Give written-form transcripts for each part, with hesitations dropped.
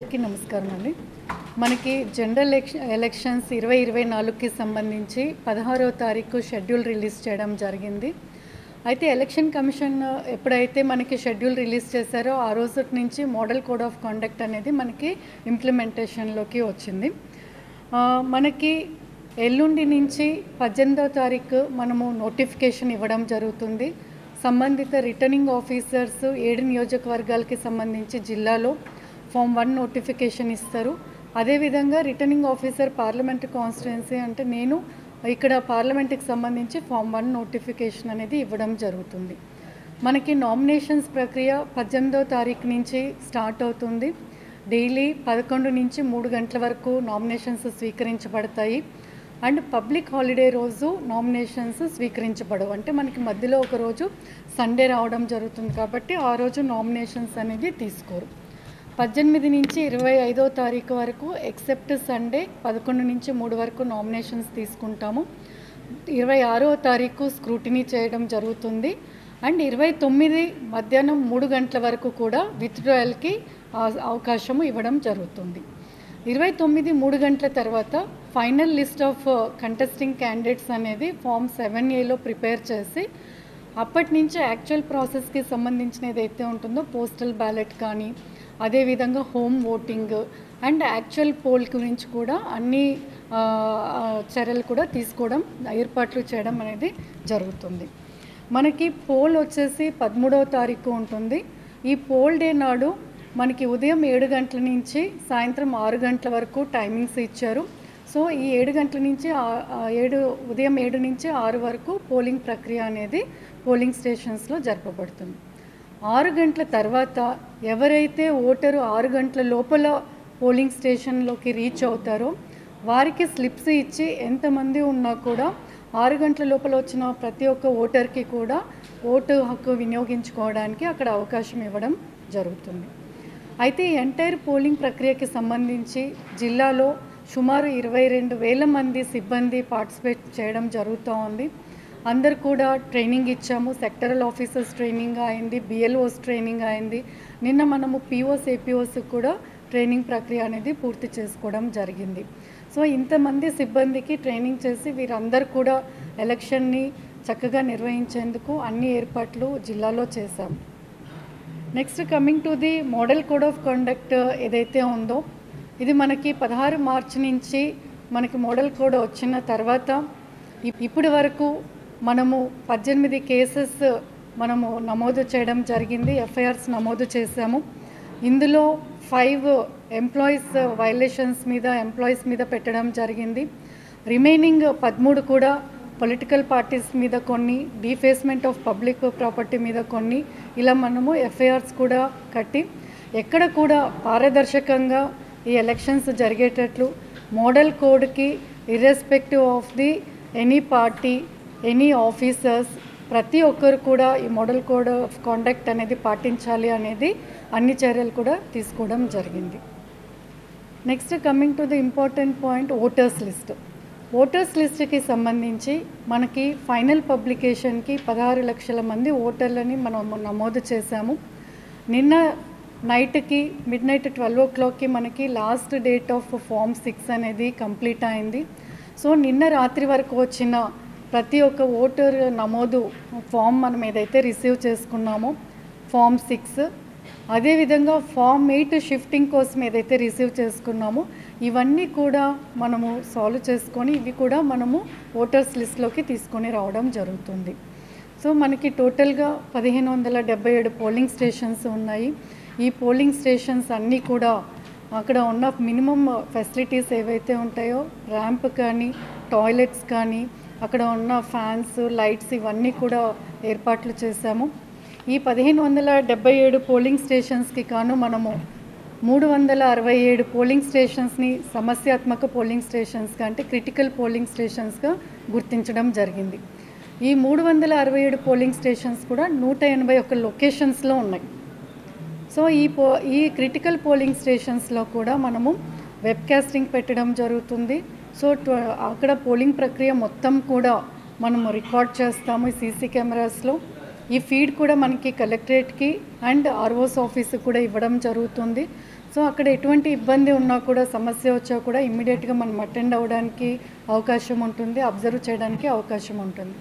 అందరికీ నమస్కారం అండి. మనకి జనరల్ ఎలక్షన్స్ 2024కి సంబంధించి 16వ తారీఖు షెడ్యూల్ రిలీజ్ చేయడం జరిగింది. అయితే ఎలక్షన్ కమిషన్ ఎప్పుడైతే మనకి షెడ్యూల్ రిలీజ్ చేశారో ఆ రోజు నుంచి మోడల్ కోడ్ ఆఫ్ కండక్ట్ అనేది మనకి ఇంప్లిమెంటేషన్లోకి వచ్చింది. మనకి ఎల్లుండి నుంచి 18వ తారీఖు మనము నోటిఫికేషన్ ఇవ్వడం జరుగుతుంది. సంబంధిత రిటర్నింగ్ ఆఫీసర్స్ 7 నియోజకవర్గాలకి సంబంధించి జిల్లాలో ఫామ్ 1 నోటిఫికేషన్ ఇస్తారు. అదేవిధంగా రిటర్నింగ్ ఆఫీసర్ పార్లమెంటరీ కాన్స్టిట్యుయెన్సీ అంటే నేను ఇక్కడ పార్లమెంట్కి సంబంధించి ఫామ్ 1 నోటిఫికేషన్ అనేది ఇవ్వడం జరుగుతుంది. మనకి నామినేషన్స్ ప్రక్రియ 18వ తారీఖు నుంచి స్టార్ట్ అవుతుంది. డైలీ 11 నుంచి 3 గంటల వరకు నామినేషన్స్ స్వీకరించబడతాయి. అండ్ పబ్లిక్ హాలిడే రోజు నామినేషన్స్ స్వీకరించబడవు. అంటే మనకి మధ్యలో ఒక రోజు సండే రావడం జరుగుతుంది కాబట్టి ఆ రోజు నామినేషన్స్ అనేది తీసుకోరు. 18 నుంచి 25వ తారీఖు వరకు ఎక్సెప్ట్ సండే 11 నుంచి 3 వరకు నామినేషన్స్ తీసుకుంటాము. 26వ తారీఖు స్క్రూటినీ చేయడం జరుగుతుంది. అండ్ 29 మధ్యాహ్నం 3 గంటల వరకు కూడా విత్డ్రాయల్కి అవకాశము ఇవ్వడం జరుగుతుంది. 29 3 గంటల తర్వాత final list of contesting candidates అనేది ఫామ్ 7Aలో ప్రిపేర్ చేసి అప్పటి నుంచి యాక్చువల్ ప్రాసెస్కి సంబంధించిన ఏదైతే ఉంటుందో పోస్టల్ బ్యాలెట్ కానీ అదేవిధంగా home voting and actual poll గురించి కూడా అన్ని చర్యలు కూడా తీసుకోవడం ఏర్పాట్లు చేయడం అనేది జరుగుతుంది. మనకి పోల్ వచ్చేసి 13వ తారీఖు ఉంటుంది. ఈ పోల్ డే నాడు మనకి ఉదయం 7 గంటల నుంచి సాయంత్రం 6 గంటల వరకు టైమింగ్స్ ఇచ్చారు. సో ఈ 7 గంటల నుంచి ఉదయం 7 నుంచి 6 వరకు పోలింగ్ ప్రక్రియ అనేది పోలింగ్ స్టేషన్స్లో జరపబడుతుంది. 6 గంటల తర్వాత ఎవరైతే ఓటరు 6 గంటల లోపల పోలింగ్ స్టేషన్లోకి రీచ్ అవుతారో వారికి స్లిప్స్ ఇచ్చి ఎంతమంది ఉన్నా కూడా 6 గంటల లోపల వచ్చిన ప్రతి ఒక్క ఓటర్కి కూడా ఓటు హక్కు వినియోగించుకోవడానికి అక్కడ అవకాశం ఇవ్వడం జరుగుతుంది. అయితే ఈ ఎంటైర్ పోలింగ్ ప్రక్రియకి సంబంధించి జిల్లాలో సుమారు 22,000 మంది సిబ్బంది పార్టిసిపేట్ చేయడం జరుగుతూ ఉంది. అందరు కూడా ట్రైనింగ్ ఇచ్చాము. సెక్టరల్ ఆఫీసర్స్ ట్రైనింగ్ అయింది, BLOస్ ట్రైనింగ్ అయింది. నిన్న మనము POs APOs కూడా ట్రైనింగ్ ప్రక్రియ అనేది పూర్తి చేసుకోవడం జరిగింది. సో ఇంతమంది సిబ్బందికి ట్రైనింగ్ చేసి వీరందరూ కూడా ఎలక్షన్ని చక్కగా నిర్వహించేందుకు అన్ని ఏర్పాట్లు జిల్లాలో చేశాము. Next coming to the model code of conduct ఏదైతే ఉందో ఇది మనకి 16 మార్చి నుంచి మనకి మోడల్ కోడ్ వచ్చిన తర్వాత ఇప్పటి వరకు మనము 18 కేసెస్ మనము నమోదు చేయడం జరిగింది. FIRs నమోదు చేశాము. ఇందులో 5 ఎంప్లాయీస్ వైలేషన్స్ మీద ఎంప్లాయీస్ మీద పెట్టడం జరిగింది. రిమైనింగ్ 13 కూడా పొలిటికల్ పార్టీస్ మీద కొన్ని, డిఫేస్మెంట్ ఆఫ్ పబ్లిక్ ప్రాపర్టీ మీద కొన్ని, ఇలా మనము FIRs కూడా కట్టి ఎక్కడ కూడా పారదర్శకంగా ఈ ఎలక్షన్స్ జరిగేటట్లు మోడల్ కోడ్కి irrespective of the any party any officers ప్రతి ఒక్కరు కూడా ఈ మోడల్ కోడ్ ఆఫ్ కాండక్ట్ అనేది పాటించాలి అనేది అన్ని చర్యలు కూడా తీసుకోవడం జరిగింది. Next coming to the important point voters list. Voters లిస్ట్కి సంబంధించి మనకి ఫైనల్ పబ్లికేషన్కి 16 లక్షల మంది ఓటర్లని మనం నమోదు చేశాము. నిన్న నైట్కి midnight 12 o'clockకి మనకి లాస్ట్ డేట్ ఆఫ్ ఫామ్ 6 అనేది కంప్లీట్ అయింది. సో నిన్న రాత్రి వరకు వచ్చిన ప్రతి ఒక్క ఓటర్ నమోదు ఫామ్ మనం ఏదైతే రిసీవ్ చేసుకున్నామో ఫామ్ 6, అదేవిధంగా ఫామ్ 8 షిఫ్టింగ్ కోసం ఏదైతే రిసీవ్ చేసుకున్నామో ఇవన్నీ కూడా మనము సాల్వ్ చేసుకొని ఇవి కూడా మనము ఓటర్స్ లిస్ట్లోకి తీసుకొని రావడం జరుగుతుంది. సో మనకి టోటల్గా 1577 పోలింగ్ స్టేషన్స్ ఉన్నాయి. ఈ పోలింగ్ స్టేషన్స్ అన్నీ కూడా అక్కడ ఉన్న మినిమం ఫెసిలిటీస్ ఏవైతే ఉంటాయో ర్యాంప్ కానీ టాయిలెట్స్ కానీ అక్కడ ఉన్న ఫ్యాన్స్ లైట్స్ ఇవన్నీ కూడా ఏర్పాట్లు చేశాము. ఈ 1577 పోలింగ్ స్టేషన్స్కి కాను మనము 367 పోలింగ్ స్టేషన్స్ని సమస్యాత్మక పోలింగ్ స్టేషన్స్గా అంటే క్రిటికల్ పోలింగ్ స్టేషన్స్గా గుర్తించడం జరిగింది. ఈ 367 పోలింగ్ స్టేషన్స్ కూడా 181 లొకేషన్స్లో ఉన్నాయి. సో ఈ క్రిటికల్ పోలింగ్ స్టేషన్స్లో కూడా మనము వెబ్కాస్టింగ్ పెట్టడం జరుగుతుంది. సో అక్కడ పోలింగ్ ప్రక్రియ మొత్తం కూడా మనము రికార్డ్ చేస్తాము ఈ CC కెమెరాస్లో. ఈ ఫీడ్ కూడా మనకి కలెక్టరేట్కి అండ్ ROs ఆఫీస్కి కూడా ఇవ్వడం జరుగుతుంది. సో అక్కడ ఎటువంటి ఇబ్బంది ఉన్నా కూడా, సమస్య వచ్చా కూడా ఇమ్మీడియట్గా మనం అటెండ్ అవ్వడానికి అవకాశం ఉంటుంది, అబ్జర్వ్ చేయడానికి అవకాశం ఉంటుంది.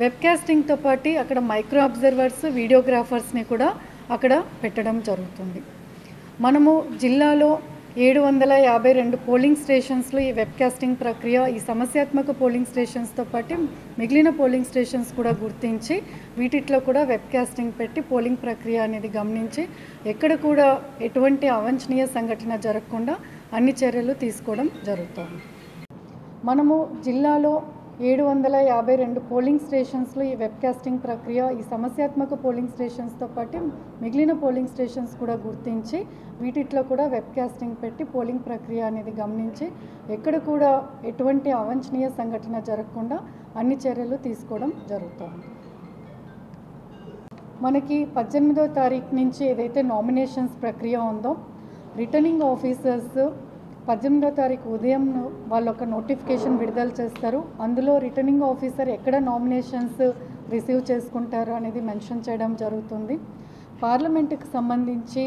వెబ్కాస్టింగ్తో పాటు అక్కడ మైక్రో అబ్జర్వర్స్, వీడియోగ్రాఫర్స్ని కూడా అక్కడ పెట్టడం జరుగుతుంది. మనము జిల్లాలో 752 పోలింగ్ స్టేషన్స్లో ఈ వెబ్కాస్టింగ్ ప్రక్రియ, ఈ సమస్యాత్మక పోలింగ్ స్టేషన్స్తో పాటు మిగిలిన పోలింగ్ స్టేషన్స్ కూడా గుర్తించి వీటిలో కూడా వెబ్కాస్టింగ్ పెట్టి పోలింగ్ ప్రక్రియ అనేది గమనించి ఎక్కడ కూడా ఎటువంటి అవాంఛనీయ సంఘటన జరగకుండా అన్ని చర్యలు తీసుకోవడం జరుగుతుంది. మనము జిల్లాలో 752 పోలింగ్ స్టేషన్స్లో ఈ వెబ్కాస్టింగ్ ప్రక్రియ, ఈ సమస్యాత్మక పోలింగ్ స్టేషన్స్తో పాటు మిగిలిన పోలింగ్ స్టేషన్స్ కూడా గుర్తించి వీటిలో కూడా వెబ్కాస్టింగ్ పెట్టి పోలింగ్ ప్రక్రియ అనేది గమనించి ఎక్కడ కూడా ఎటువంటి అవాంఛనీయ సంఘటన జరగకుండా అన్ని చర్యలు తీసుకోవడం జరుగుతుంది. మనకి 18వ తారీఖు నుంచి ఏదైతే నామినేషన్స్ ప్రక్రియ ఉందో, రిటర్నింగ్ ఆఫీసర్స్ 18వ తారీఖు ఉదయం వాళ్ళు ఒక నోటిఫికేషన్ విడుదల చేస్తారు. అందులో రిటర్నింగ్ ఆఫీసర్ ఎక్కడ నామినేషన్స్ రిసీవ్ చేసుకుంటారు అనేది మెన్షన్ చేయడం జరుగుతుంది. పార్లమెంటుకి సంబంధించి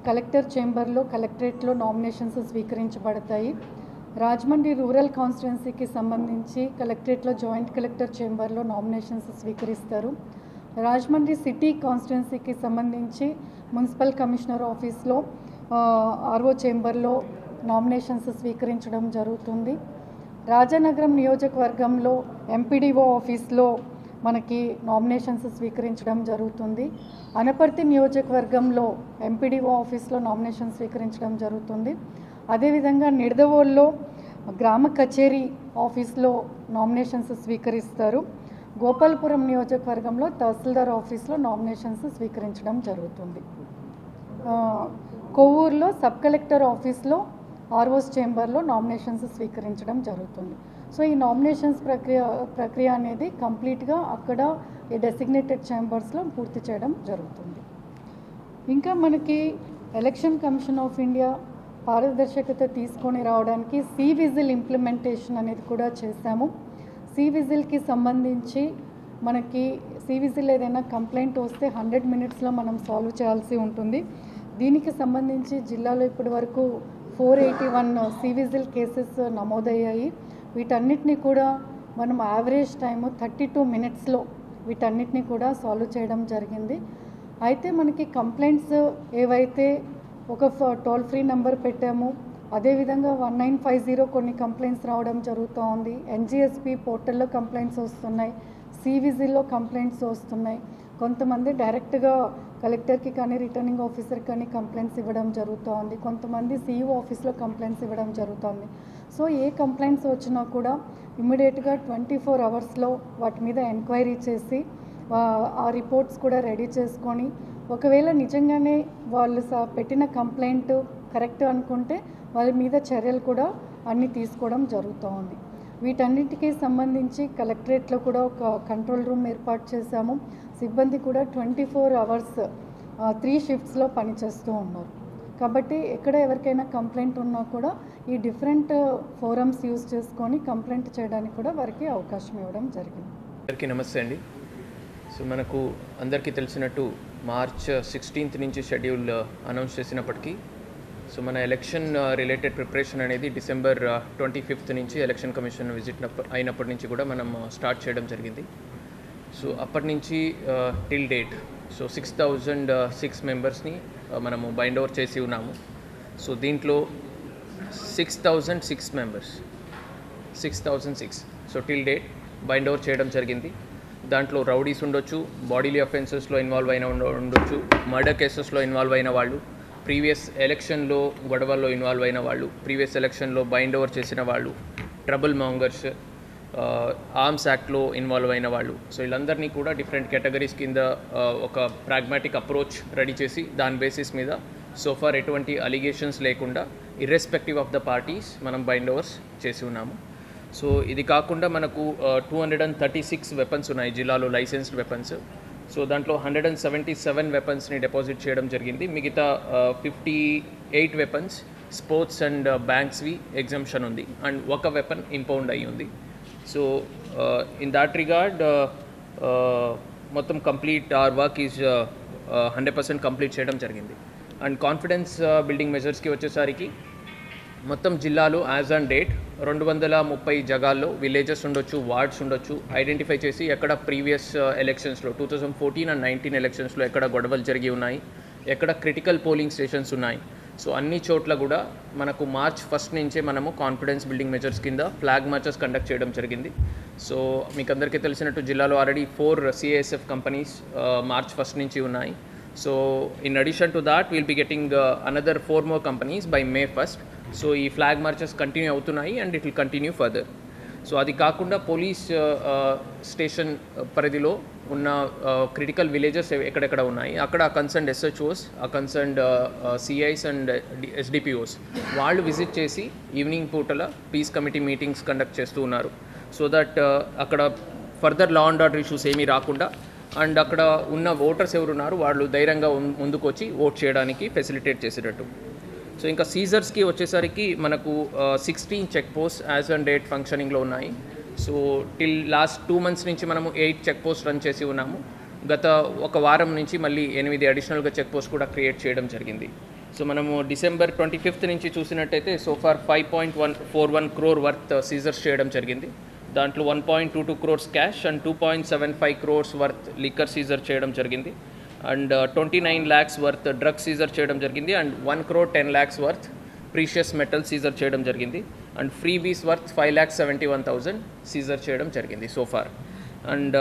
కలెక్టర్ చేంబర్లో, కలెక్టరేట్లో నామినేషన్స్ స్వీకరించబడతాయి. రాజమండ్రి రూరల్ కాన్స్టిట్యున్సీకి సంబంధించి కలెక్టరేట్లో జాయింట్ కలెక్టర్ చేంబర్లో నామినేషన్స్ స్వీకరిస్తారు. రాజమండ్రి సిటీ కాన్స్టిట్యున్సీకి సంబంధించి మున్సిపల్ కమిషనర్ ఆఫీస్లో, ఆర్ఓ చేంబర్లో నామినేషన్స్ స్వీకరించడం జరుగుతుంది. రాజానగరం నియోజకవర్గంలో ఎంపీడీఓ ఆఫీస్లో మనకి నామినేషన్స్ స్వీకరించడం జరుగుతుంది. అనపర్తి నియోజకవర్గంలో ఎంపీడీఓ ఆఫీస్లో నామినేషన్ స్వీకరించడం జరుగుతుంది. అదేవిధంగా నిడదవోల్లో గ్రామ కచేరీ ఆఫీస్లో నామినేషన్స్ స్వీకరిస్తారు. గోపాలపురం నియోజకవర్గంలో తహసీల్దార్ ఆఫీస్లో నామినేషన్స్ స్వీకరించడం జరుగుతుంది. కొవ్వూరులో సబ్ కలెక్టర్ ఆఫీస్లో, ఆర్ఓస్ చేంబర్లో నామినేషన్స్ స్వీకరించడం జరుగుతుంది. సో ఈ నామినేషన్స్ ప్రక్రియ అనేది కంప్లీట్గా అక్కడ ఈ డెసిగ్నేటెడ్ చేంబర్స్లో పూర్తి చేయడం జరుగుతుంది. ఇంకా మనకి ఎలక్షన్ కమిషన్ ఆఫ్ ఇండియా పారదర్శకత తీసుకొని రావడానికి సివిజిల్ ఇంప్లిమెంటేషన్ అనేది కూడా చేశాము. సివిజిల్కి సంబంధించి మనకి సివిజిల్ ఏదైనా కంప్లైంట్ వస్తే 100 మినిట్స్లో మనం సాల్వ్ చేయాల్సి ఉంటుంది. దీనికి సంబంధించి జిల్లాలో ఇప్పటి వరకు 481 సివిజిల్ కేసెస్ నమోదయ్యాయి. వీటన్నిటిని కూడా మనం యావరేజ్ టైము 32 మినిట్స్లో వీటన్నిటిని కూడా సాల్వ్ చేయడం జరిగింది. అయితే మనకి కంప్లైంట్స్ ఏవైతే ఒక టోల్ ఫ్రీ నెంబర్ పెట్టాము, అదేవిధంగా 1950 కొన్ని కంప్లైంట్స్ రావడం జరుగుతూ ఉంది. ఎన్జిఎస్పి పోర్టల్లో కంప్లైంట్స్ వస్తున్నాయి, సివిజిల్లో కంప్లైంట్స్ వస్తున్నాయి. కొంతమంది డైరెక్ట్గా కలెక్టర్కి కానీ రిటర్నింగ్ ఆఫీసర్కి కానీ కంప్లైంట్స్ ఇవ్వడం జరుగుతూ ఉంది. కొంతమంది సిఇఓ ఆఫీస్లో కంప్లైంట్స్ ఇవ్వడం జరుగుతుంది. సో ఏ కంప్లైంట్స్ వచ్చినా కూడా ఇమ్మీడియట్గా 24 అవర్స్లో వాటి మీద ఎంక్వైరీ చేసి ఆ రిపోర్ట్స్ కూడా రెడీ చేసుకొని, ఒకవేళ నిజంగానే వాళ్ళు పెట్టిన కంప్లైంట్ కరెక్ట్ అనుకుంటే వాళ్ళ మీద చర్యలు కూడా అన్నీ తీసుకోవడం జరుగుతూ ఉంది. వీటన్నిటికీ సంబంధించి కలెక్టరేట్లో కూడా ఒక కంట్రోల్ రూమ్ ఏర్పాటు చేశాము. సిబ్బంది కూడా 24 అవర్స్ 3 షిఫ్ట్స్లో పనిచేస్తూ ఉన్నారు. కాబట్టి ఎక్కడ ఎవరికైనా కంప్లైంట్ ఉన్నా కూడా ఈ డిఫరెంట్ ఫోరమ్స్ యూజ్ చేసుకొని కంప్లైంట్ చేయడానికి కూడా వారికి అవకాశం ఇవ్వడం జరిగింది. అందరికీ నమస్తే అండి. సో మనకు అందరికీ తెలిసినట్టు మార్చ్ 16th నుంచి షెడ్యూల్ అనౌన్స్ చేసినప్పటికీ సో మన ఎలక్షన్ రిలేటెడ్ ప్రిపరేషన్ అనేది డిసెంబర్ 25th నుంచి ఎలక్షన్ కమిషన్ విజిట్ అయినప్పటి నుంచి కూడా మనం స్టార్ట్ చేయడం జరిగింది. సో అప్పటి నుంచి టిల్ డేట్ సో 6006 మెంబర్స్ని మనము బైండ్ ఓవర్ చేసి ఉన్నాము. సో దీంట్లో 6006 members 6006 so till date bind over చేయడం జరిగింది. దాంట్లో రౌడీస్ ఉండొచ్చు, బాడీలీ అఫెన్సెస్లో ఇన్వాల్వ్ అయిన ఉండొచ్చు, మర్డర్ కేసెస్లో ఇన్వాల్వ్ అయిన వాళ్ళు, ప్రీవియస్ ఎలక్షన్లో గొడవల్లో ఇన్వాల్వ్ అయిన వాళ్ళు, ప్రీవియస్ ఎలక్షన్లో బైండ్ ఓవర్ చేసిన వాళ్ళు, ట్రబుల్ మాంగర్స్, ఆర్మ్స్ యాక్ట్లో ఇన్వాల్వ్ అయిన వాళ్ళు. సో వీళ్ళందరినీ కూడా డిఫరెంట్ కేటగిరీస్ కింద ఒక ప్రాగ్మాటిక్ అప్రోచ్ రెడీ చేసి దాని బేసిస్ మీద సోఫార్ ఎటువంటి అలిగేషన్స్ లేకుండా ఇర్రెస్పెక్టివ్ ఆఫ్ ద పార్టీస్ మనం బైండ్ ఓవర్స్ చేసి ఉన్నాము. సో ఇది కాకుండా మనకు 236 వెపన్స్ ఉన్నాయి జిల్లాలో, లైసెన్స్డ్ వెపన్స్. సో దాంట్లో 177 వెపన్స్ని డిపాజిట్ చేయడం జరిగింది. మిగతా 58 వెపన్స్ స్పోర్ట్స్ అండ్ బ్యాంక్స్వి ఎగ్జంప్షన్ ఉంది అండ్ ఒక వెపన్ ఇంపౌండ్ అయ్యి ఉంది. సో ఇన్ దాట్ రిగార్డ్ మొత్తం complete are work is 100% complete చేయడం జరిగింది. అండ్ కాన్ఫిడెన్స్ బిల్డింగ్ మెజర్స్కి వచ్చేసరికి మొత్తం జిల్లాలో యాజ్ ఆన్ డేట్ 230 జగాల్లో విలేజెస్ ఉండొచ్చు, వార్డ్స్ ఉండొచ్చు, ఐడెంటిఫై చేసి ఎక్కడ ప్రీవియస్ ఎలక్షన్స్లో 2014 అండ్ 19 ఎలక్షన్స్లో ఎక్కడ గొడవలు జరిగి ఉన్నాయి, ఎక్కడ క్రిటికల్ పోలింగ్ స్టేషన్స్ ఉన్నాయి. సో అన్ని చోట్ల కూడా మనకు మార్చ్ 1 నుంచే మనము కాన్ఫిడెన్స్ బిల్డింగ్ మెజర్స్ కింద ఫ్లాగ్ మార్చెస్ కండక్ట్ చేయడం జరిగింది. సో మీకు అందరికీ తెలిసినట్టు జిల్లాలో ఆల్రెడీ 4 CISF కంపెనీస్ మార్చ్ 1 నుంచి ఉన్నాయి. So in addition to that will be getting another 4 more companies by May 1st. So ఈ ఫ్లాగ్ మార్చెస్ కంటిన్యూ అవుతున్నాయి and it will continue further. So అది కాకుండా పోలీస్ స్టేషన్ పరిధిలో ఉన్న క్రిటికల్ విలేజెస్ ఎక్కడెక్కడ ఉన్నాయి అక్కడ concern SHOs, concern CIs and SDPOs వాళ్ళు విజిట్ చేసి ఈవినింగ్ పూటల పీస్ కమిటీ మీటింగ్స్ కండక్ట్ చేస్తూ ఉన్నారు. సో దట్ అక్కడ further law and order issues ఏమీ రాకుండా అండ్ అక్కడ ఉన్న ఓటర్స్ ఎవరున్నారు వాళ్ళు ధైర్యంగా ముందుకు వచ్చి ఓట్ చేయడానికి ఫెసిలిటేట్ చేసేటట్టు. సో ఇంకా సీజర్స్కి వచ్చేసరికి మనకు 16 check post as on date ఫంక్షనింగ్లో ఉన్నాయి. సో టిల్ లాస్ట్ 2 months నుంచి మనము 8 చెక్ పోస్ట్ రన్ చేసి ఉన్నాము. గత ఒక వారం నుంచి మళ్ళీ 8 అడిషనల్గా చెక్ పోస్ట్ కూడా క్రియేట్ చేయడం జరిగింది. సో మనము డిసెంబర్ 25th నుంచి చూసినట్టయితే సోఫార్ 5.41 crore వర్త్ సీజర్స్ చేయడం జరిగింది. దాంట్లో 1.22 crores cash and 2.75 crores worth liquor seizure చేయడం జరిగింది. And 29 lakhs worth drug seizure చేయడం జరిగింది. And 1.10 crore worth precious metal seizure చేయడం జరిగింది. And freebies worth 5,71,000 seizure చేయడం జరిగింది so far. And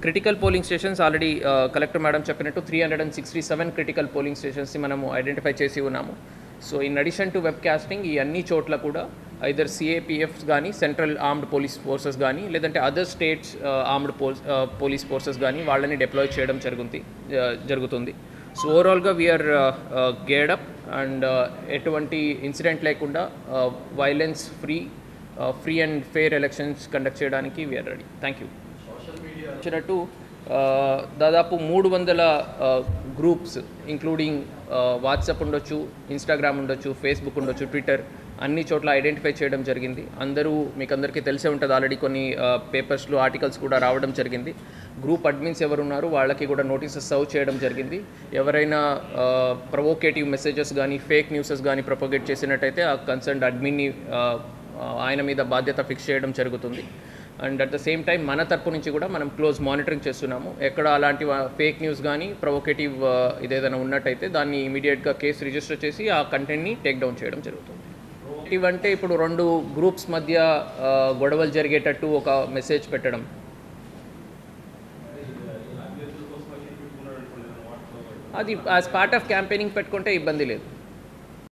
critical polling stations already collector madam చెప్పినట్టు 367 critical polling స్టేషన్స్ని మనము ఐడెంటిఫై చేసి ఉన్నాము. So in addition to web casting ఈ అన్ని చోట్ల కూడా ఐదర్ CAPFs కానీ, సెంట్రల్ ఆర్మ్డ్ పోలీస్ ఫోర్సెస్ కానీ, లేదంటే other states armed police forces కానీ వాళ్ళని డిప్లాయ్ చేయడం జరుగుతుంది. సో ఓవరాల్గా వీఆర్ గేర్డ్ అప్ అండ్ ఎటువంటి ఇన్సిడెంట్ లేకుండా violence free and fair elections conduct చేయడానికి వీఆర్ రెడీ. Thank you. వచ్చినట్టు దాదాపు 300 గ్రూప్స్ ఇంక్లూడింగ్ వాట్సాప్ ఉండొచ్చు, ఇన్స్టాగ్రామ్ ఉండొచ్చు, ఫేస్బుక్ ఉండొచ్చు, ట్విట్టర్ అన్ని చోట్ల ఐడెంటిఫై చేయడం జరిగింది. మీకు అందరికీ తెలిసే ఉంటుంది, ఆల్రెడీ కొన్ని పేపర్స్లో ఆర్టికల్స్ కూడా రావడం జరిగింది. గ్రూప్ అడ్మిన్స్ ఎవరున్నారు వాళ్ళకి కూడా నోటీసెస్ సర్వ్ చేయడం జరిగింది. ఎవరైనా ప్రొవోకేటివ్ మెసేజెస్ కానీ, ఫేక్ న్యూసెస్ కానీ ప్రొపగేట్ చేసినట్టయితే ఆ కన్సర్న్డ్ అడ్మిన్ని ఆయన మీద బాధ్యత ఫిక్స్ చేయడం జరుగుతుంది. And at the same time మన తరపు నుంచి కూడా మనం క్లోజ్ మానిటరింగ్ చేస్తున్నాము. ఎక్కడ అలాంటి ఫేక్ న్యూస్ కానీ ప్రొవోకేటివ్ ఇదేదైనా ఉన్నట్టయితే దాన్ని ఇమీడియట్గా కేసు రిజిస్టర్ చేసి ఆ కంటెంట్ని టేక్ డౌన్ చేయడం జరుగుతుంది. ఇవంటే ఇప్పుడు 2 గ్రూప్స్ మధ్య గొడవలు జరిగేటట్టు ఒక మెసేజ్ పెట్టడం, అది యాజ్ పార్ట్ ఆఫ్ క్యాంపెయినింగ్ పెట్టుకుంటే ఇబ్బంది లేదు.